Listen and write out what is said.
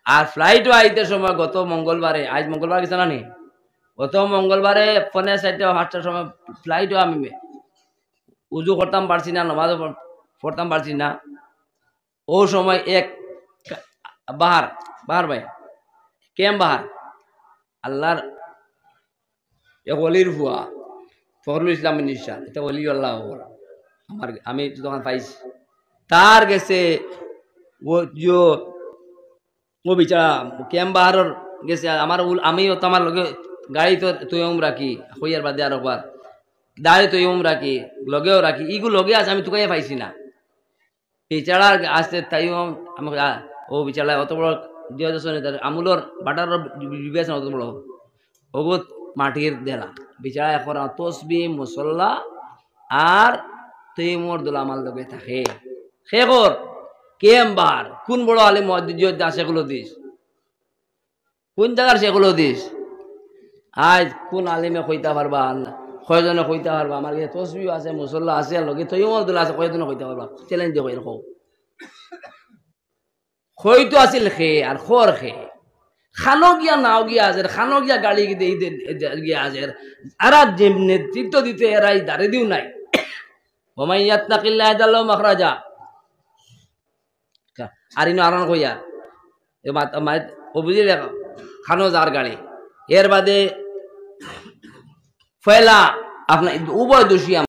আর ফ্লাইটও আইতে সময় গত মঙ্গলবারে, আজ মঙ্গলবার গেছে না নি, গত মঙ্গলবারে 4:30-5টার সময় ফ্লাইটও আমি উজু করতাম পারছি না, নমাজও পড়তাম পারছি না। ও সময় এক বাহার বাহার ভাই কেম বাহার আল্লাহর এক অলির ভুয়া ফখরুল ইসলাম নিশা, এটা অলি আল্লাহ আমার, আমি তখন পাইছি তার গেছে ও বিচারা কেম বাহারর গেছে আমার আমিও তো আমার লগে গাড়ি তো তুইও রাখি হইয়ার বাদে আর একবার দাঁড়িয়ে তুইও রাখি লগেও রাখি ইগুলো লগে আছে, আমি তোকে পাইছি না। বিচারা আসতে তাইও আমাকে ও বিচারা অত বড় আমুলর বাটার বিবেচনা অত বড় অগুত মাটির দেলা বিচারা এখন তসবি মুসল্লা আর তুই মোর দোলা আমার লগে থাকে সে কর কেম বার কোন বড় আলিম সেগুলো দিস, কোন জায়গার সেগুলো দিস, আজ কোন আলিমে কইতে পারবা আল্লাহ কয়জনে কইতে পারবা আমার কাছে তসবিও আছে মুসল্লা আছে লগে তুইও মোর দোলা আছে কয়জনে কইতে পারবা চ্যালেঞ্জ দিয়ে কই হয়তো আছিল খে আর খর খে খানো গিয়া নাও গিয়া আজের খানো গিয়া গাড়ি গিয়া আজের আর যে নেতৃত্ব দিতে এরাই দাঁড়ে দিও নাই ওমাইয়াত নাকিল্লাহ দাল মাখরাজা আর ইনো আরন কইয়া ও বুঝি দেখো খানো যার গাড়ি এর বাদে ফেলা আপনার উভয় দোষী